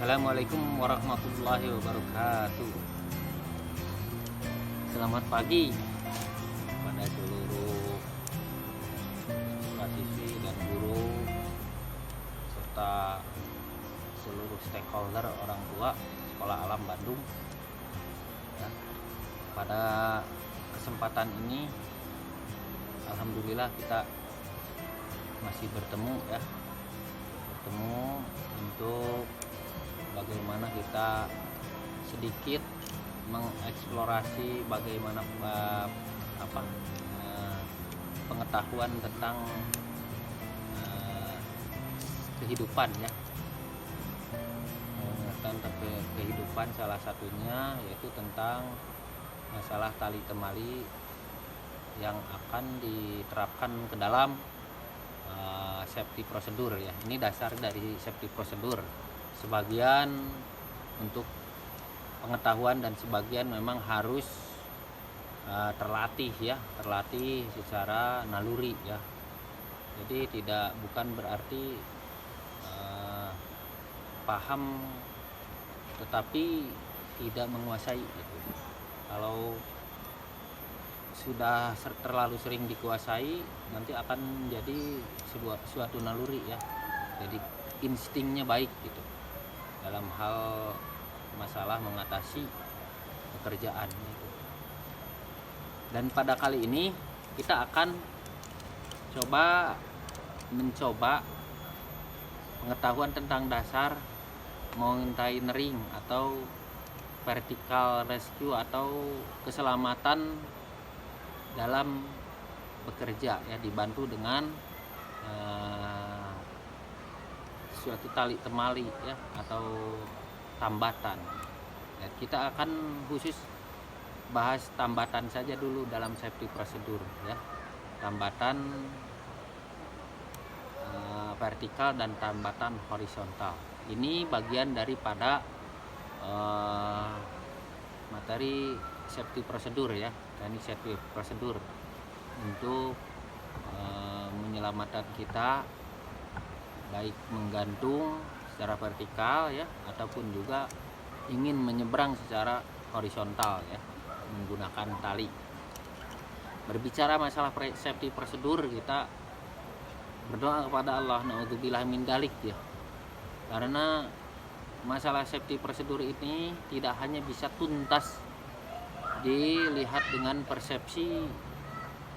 Assalamualaikum warahmatullahi wabarakatuh. Selamat pagi pada seluruh mahasiswi dan guru serta seluruh stakeholder orang tua Sekolah Alam Bandung. Ya, pada kesempatan ini, alhamdulillah kita masih bertemu untuk bagaimana kita sedikit mengeksplorasi bagaimana pengetahuan tentang kehidupan ya, tentang kehidupan, salah satunya yaitu tentang masalah tali temali yang akan diterapkan ke dalam safety prosedur ya. Ini dasar dari safety prosedur. Sebagian untuk pengetahuan dan sebagian memang harus terlatih secara naluri ya. Jadi bukan berarti paham tetapi tidak menguasai gitu. Kalau sudah terlalu sering dikuasai, nanti akan menjadi suatu naluri ya. Jadi instingnya baik gitu dalam hal masalah mengatasi pekerjaan gitu. Dan pada kali ini kita akan mencoba pengetahuan tentang dasar mountaineering atau vertical rescue atau keselamatan dalam bekerja ya, dibantu dengan suatu tali temali ya atau tambatan. Ya, kita akan khusus bahas tambatan saja dulu dalam safety prosedur ya. Tambatan vertikal dan tambatan horizontal. Ini bagian daripada materi safety prosedur ya. Ini safety prosedur untuk menyelamatkan kita baik menggantung secara vertikal ya ataupun juga ingin menyeberang secara horizontal ya menggunakan tali. Berbicara masalah safety prosedur, kita berdoa kepada Allah, naudzubillah min dalik ya. Karena masalah safety prosedur ini tidak hanya bisa tuntas dilihat dengan persepsi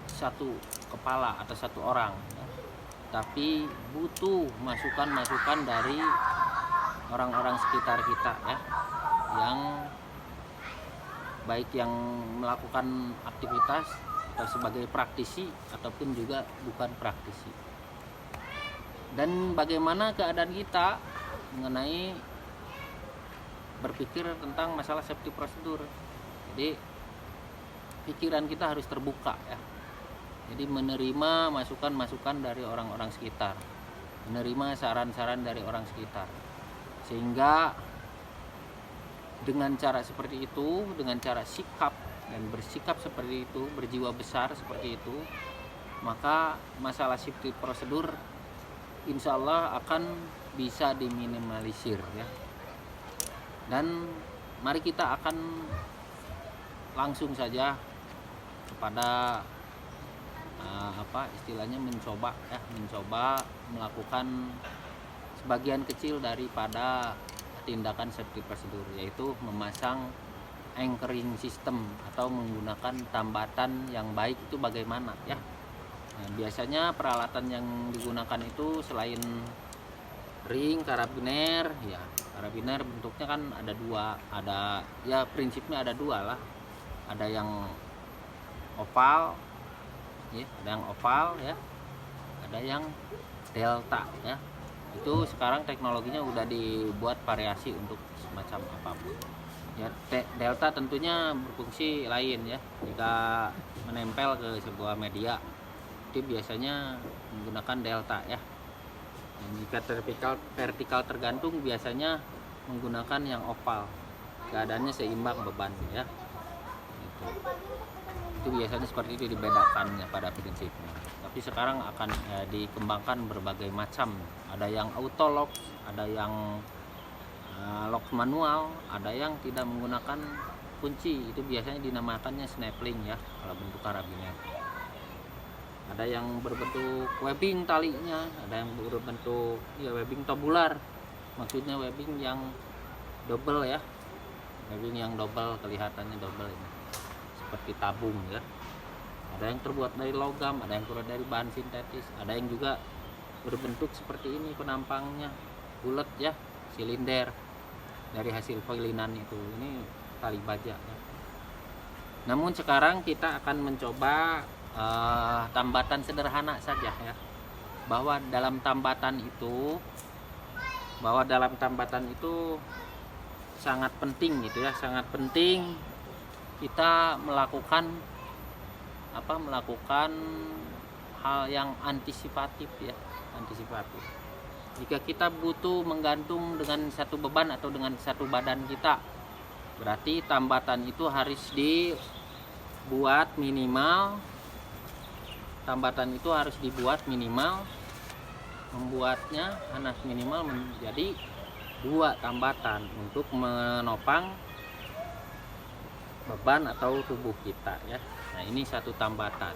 satu kepala atau satu orang ya, tapi butuh masukan-masukan dari orang-orang sekitar kita ya, yang baik yang melakukan aktivitas atau sebagai praktisi ataupun juga bukan praktisi. Dan bagaimana keadaan kita mengenai berpikir tentang masalah safety prosedur. Jadi pikiran kita harus terbuka ya. Jadi menerima masukan-masukan dari orang-orang sekitar, menerima saran-saran dari orang sekitar, sehingga dengan cara seperti itu, dengan cara sikap dan bersikap seperti itu, berjiwa besar seperti itu, maka masalah safety prosedur insya Allah akan bisa diminimalisir ya. Dan mari kita akan langsung saja kepada istilahnya mencoba melakukan sebagian kecil daripada tindakan safety prosedur, yaitu memasang anchoring system atau menggunakan tambatan yang baik itu bagaimana ya. Nah, biasanya peralatan yang digunakan itu selain ring, karabiner ya, karabiner bentuknya kan ada dua, prinsipnya ada dua lah, ada yang oval ya, ada yang oval ya, ada yang delta ya. Itu sekarang teknologinya udah dibuat variasi untuk semacam apapun ya. Delta tentunya berfungsi lain ya, jika menempel ke sebuah media itu biasanya menggunakan delta ya. Dan jika vertikal tergantung biasanya menggunakan yang oval, keadaannya seimbang beban ya. Itu biasanya seperti itu dibedakannya pada prinsipnya. Tapi sekarang akan dikembangkan berbagai macam. Ada yang autolock, ada yang lock manual, ada yang tidak menggunakan kunci, itu biasanya dinamakannya snapling ya kalau bentuk karabiner. Ada yang berbentuk webbing talinya, ada yang berbentuk ya webbing tabular, maksudnya webbing yang double ya, webbing yang double, kelihatannya double ini seperti tabung ya. Ada yang terbuat dari logam, ada yang terbuat dari bahan sintetis, ada yang juga berbentuk seperti ini penampangnya, bulat ya, silinder dari hasil pelinan itu. Ini tali baja ya. Namun sekarang kita akan mencoba tambatan sederhana saja ya, bahwa dalam tambatan itu sangat penting gitu ya, sangat penting kita melakukan hal yang antisipatif ya, antisipatif. Jika kita butuh menggantung dengan satu beban atau dengan satu badan kita, berarti tambatan itu harus dibuat minimal. Membuatnya harus minimal menjadi 2 tambatan untuk menopang beban atau tubuh kita ya. Nah, ini satu tambatan.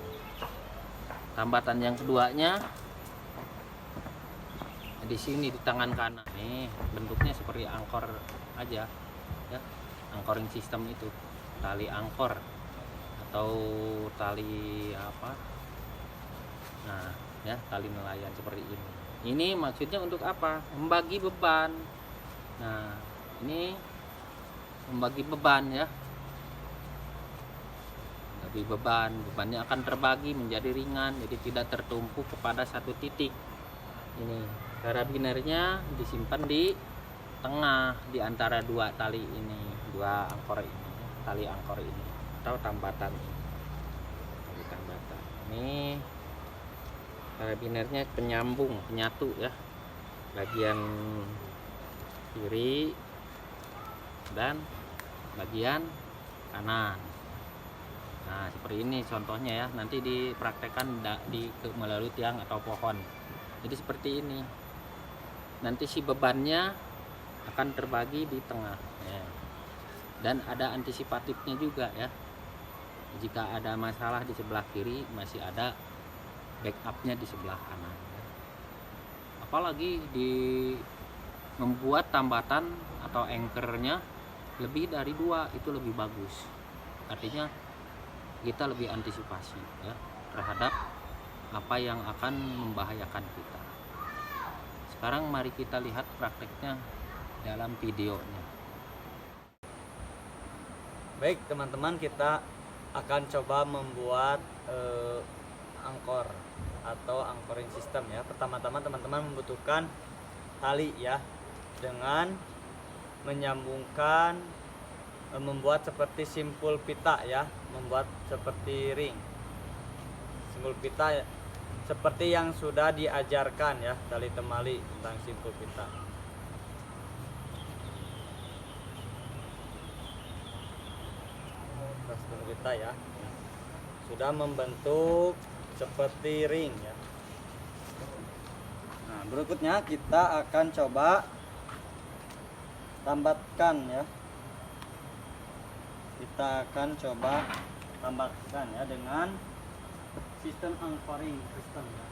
Tambatan yang keduanya di sini di tangan kanan. Nih, bentuknya seperti angkor aja ya. Anchoring system itu, tali angkor atau tali apa? Nah, ya, tali nelayan seperti ini. Ini maksudnya untuk apa? Membagi beban. Nah, ini membagi beban ya. Bebannya akan terbagi menjadi ringan, jadi tidak tertumpuk kepada satu titik. Ini karabinernya disimpan di tengah di antara 2 tali ini, 2 angkor ini, tali angkor ini atau tambatan ini. Tali tambatan. Ini karabinernya penyatu ya, bagian kiri dan bagian kanan. Nah, seperti ini contohnya ya, nanti dipraktekkan melalui tiang atau pohon. Jadi seperti ini. Nanti si bebannya akan terbagi di tengah ya. Dan ada antisipatifnya juga ya. Jika ada masalah di sebelah kiri, masih ada backupnya di sebelah kanan. Apalagi membuat tambatan atau anchornya lebih dari 2, itu lebih bagus. Artinya kita lebih antisipasi ya terhadap apa yang akan membahayakan kita. Sekarang mari kita lihat prakteknya dalam videonya. Baik teman-teman, kita akan coba membuat angkor atau anchoring system ya. Pertama-tama teman-teman membutuhkan tali ya, dengan menyambungkan, membuat seperti simpul pita ya, membuat seperti ring simpul pita seperti yang sudah diajarkan ya tali temali tentang simpul pita. Simpul pita ya sudah membentuk seperti ring ya. Nah, berikutnya kita akan coba tambatkan ya. Kita akan coba tambahkan ya dengan sistem anchoring system ya.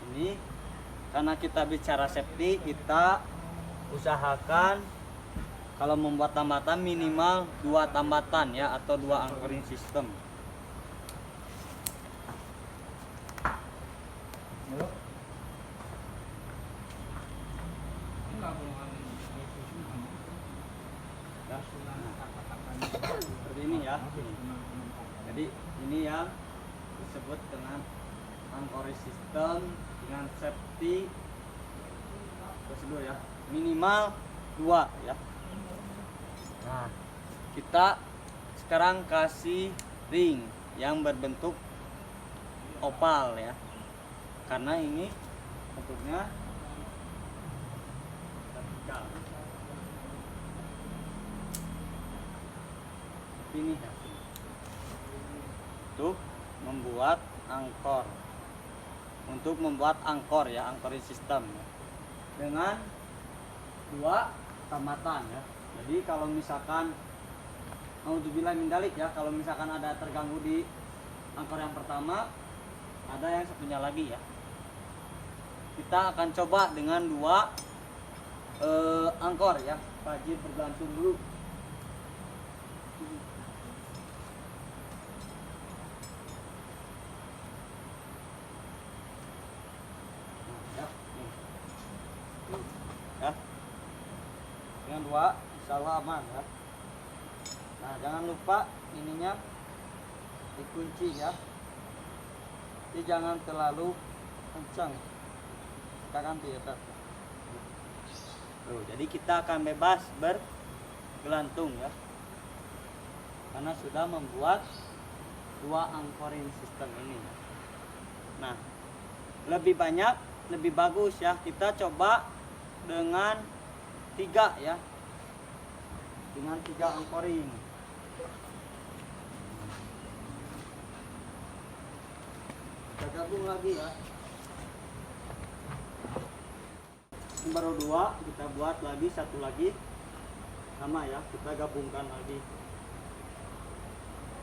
Ini karena kita bicara safety, kita usahakan kalau membuat tambatan minimal 2 tambatan ya, atau 2 anchoring system. Seperti ini ya. Jadi ini yang disebut dengan anchoring system dengan safety prosedur ya, minimal 2 ya. Nah, kita sekarang kasih ring yang berbentuk oval ya, karena ini bentuknya vertikal. Ini ya, untuk membuat angkor, untuk membuat angkor ya, angkoring sistem ya, dengan 2 tambatan ya. Jadi kalau misalkan naudzubillah min dzalik ya, kalau misalkan ada terganggu di angkor yang pertama, ada yang satunya lagi ya, kita akan coba dengan 2 angkor ya. Pak Haji bergantung dulu. Ya, nih. Ya. Dengan 2 insyaallah aman ya. Nah, jangan lupa ininya dikunci ya. Jadi jangan terlalu kencang. Kita ganti ya, Pak. Tuh, jadi kita akan bebas bergelantung ya. Karena sudah membuat 2 angkoring sistem ini. Nah, lebih banyak, lebih bagus ya. Kita coba dengan 3 ya. Dengan 3 angkoring. Kita gabung lagi ya. Ini baru 2, kita buat lagi 1 lagi. Sama ya, kita gabungkan lagi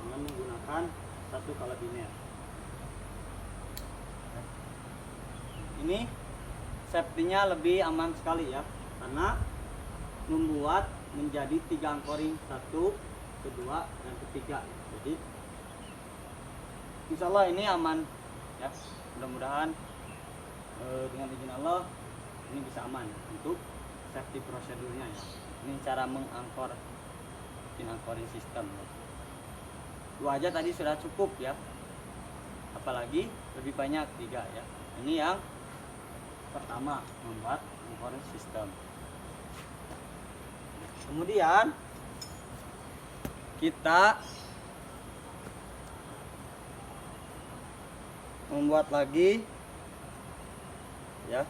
dengan menggunakan 1 kalabiner. Ini safety-nya lebih aman sekali ya, karena membuat menjadi 3 angkoring, 1, kedua, dan ketiga. Jadi insya Allah ini aman ya, mudah-mudahan dengan izin Allah ini bisa aman untuk safety prosedurnya ya. Ini cara mengangkor angkoring sistem ya. 2 aja tadi sudah cukup ya, apalagi lebih banyak 3 ya. Ini yang pertama, membuat angkoring sistem. Kemudian kita membuat lagi ya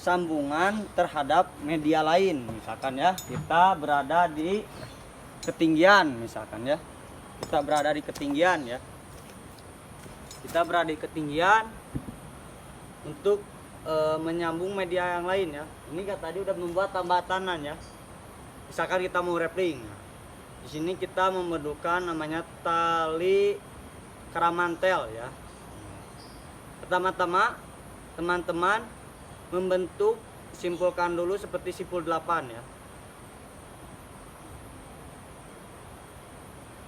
sambungan terhadap media lain. Misalkan ya, kita berada di ketinggian, misalkan ya, kita berada di ketinggian ya, kita berada di ketinggian untuk menyambung media yang lain ya. Ini kan tadi udah membuat tambatanan ya. Misalkan kita mau rappling, di sini kita memerlukan namanya tali keramantel ya. Pertama-tama teman-teman membentuk, simpulkan dulu seperti simpul 8 ya.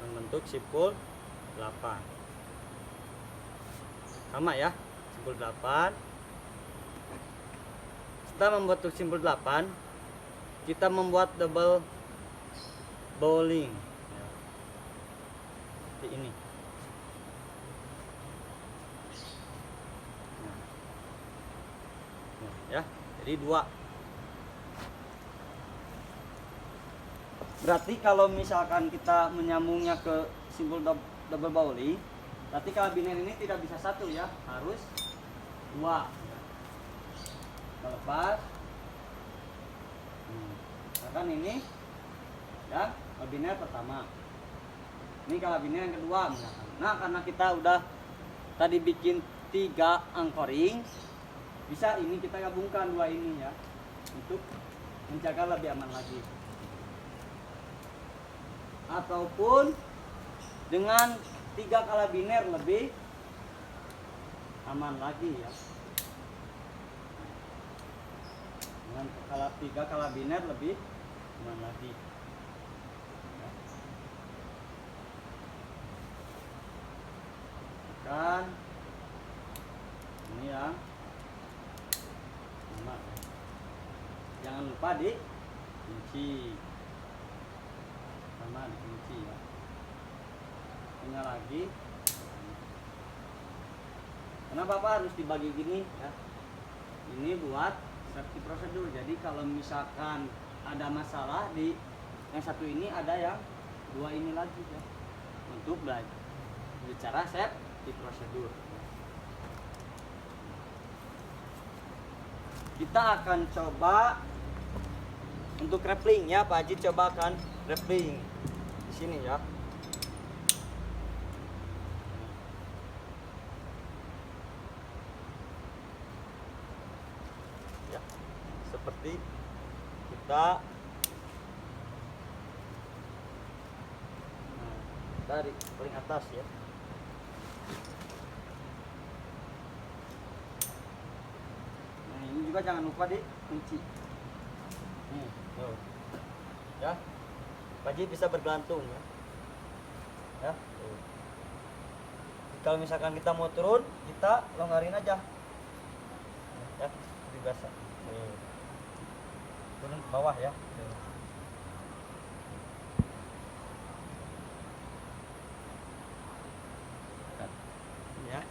Membentuk simpul 8. Sama ya, simpul 8. Setelah membentuk simpul 8, kita membuat double bowling ya. Seperti ini. Ya, jadi 2. Berarti kalau misalkan kita menyambungnya ke simpul double bowling, berarti kalabiner ini tidak bisa 1 ya, harus 2 ya. Kita lepas. Misalkan ini ya kalabiner pertama, ini kalabiner yang kedua misalkan. Nah, karena kita udah tadi bikin 3 angkoring, bisa ini kita gabungkan 2 ini ya, untuk menjaga lebih aman lagi. Ataupun dengan 3 kalabiner lebih aman lagi ya. Dengan 3 kalabiner lebih aman lagi. Kan ini yang sama. Jangan lupa dikunci, sama dikunci ya. Punya lagi. Kenapa Pak harus dibagi gini ya? Ini buat safety prosedur. Jadi kalau misalkan ada masalah di yang satu ini, ada yang 2 ini lagi ya, untuk belajar bicara safety prosedur. Kita akan coba untuk rappling ya, Pak Haji coba kan rappling di sini ya. seperti kita dari paling atas ya. Nah, ini juga jangan lupa dikunci. Tuh. Ya. Baji bisa bergelantung ya. Ya. Tuh. Kalau misalkan kita mau turun, kita longgarin aja. Ya, lebih biasa. Turun ke bawah ya. Ya.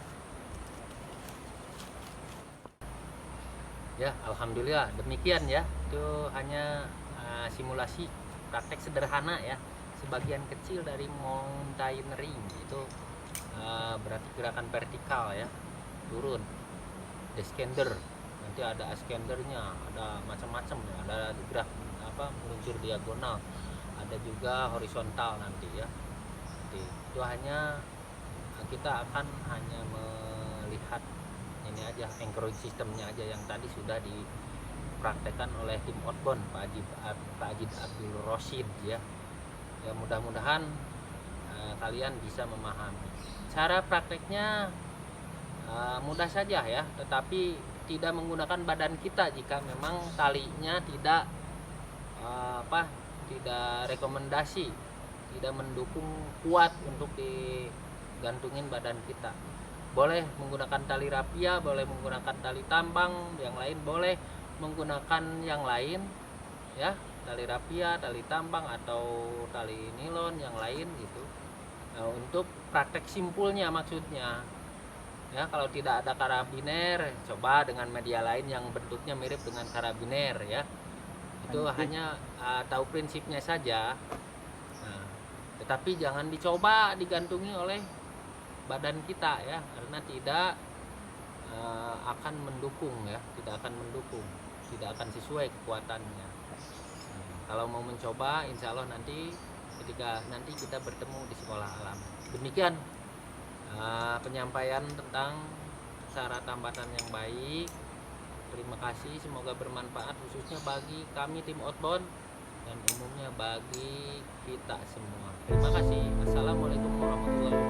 Ya, alhamdulillah demikian ya. Itu hanya simulasi praktek sederhana ya. Sebagian kecil dari mountaineering itu berarti gerakan vertikal ya, turun. Descender, nanti ada ascendernya, ada macam-macam ya. Ada gerak meluncur diagonal, ada juga horizontal nanti ya. Jadi, itu hanya kita akan hanya melihat ini aja, anchoring sistemnya aja yang tadi sudah dipraktekkan oleh tim outbound Pak Ajid Abdul Rosid ya. Ya mudah-mudahan kalian bisa memahami. Cara prakteknya mudah saja ya, tetapi tidak menggunakan badan kita jika memang talinya tidak tidak rekomendasi, tidak mendukung kuat untuk digantungin badan kita. Boleh menggunakan tali rapia, boleh menggunakan tali tambang, yang lain boleh menggunakan yang lain ya, tali rapia, tali tambang atau tali nilon yang lain gitu. Nah, untuk praktek simpulnya maksudnya ya, kalau tidak ada karabiner, coba dengan media lain yang bentuknya mirip dengan karabiner ya. Itu hanya tahu prinsipnya saja. Nah, tetapi jangan dicoba digantungi oleh badan kita ya, karena tidak akan mendukung ya, tidak akan sesuai kekuatannya. Kalau mau mencoba, insya Allah nanti ketika nanti kita bertemu di sekolah alam. Demikian penyampaian tentang cara tambatan yang baik. Terima kasih, semoga bermanfaat khususnya bagi kami tim outbound dan umumnya bagi kita semua. Terima kasih. Assalamualaikum warahmatullahi wabarakatuh.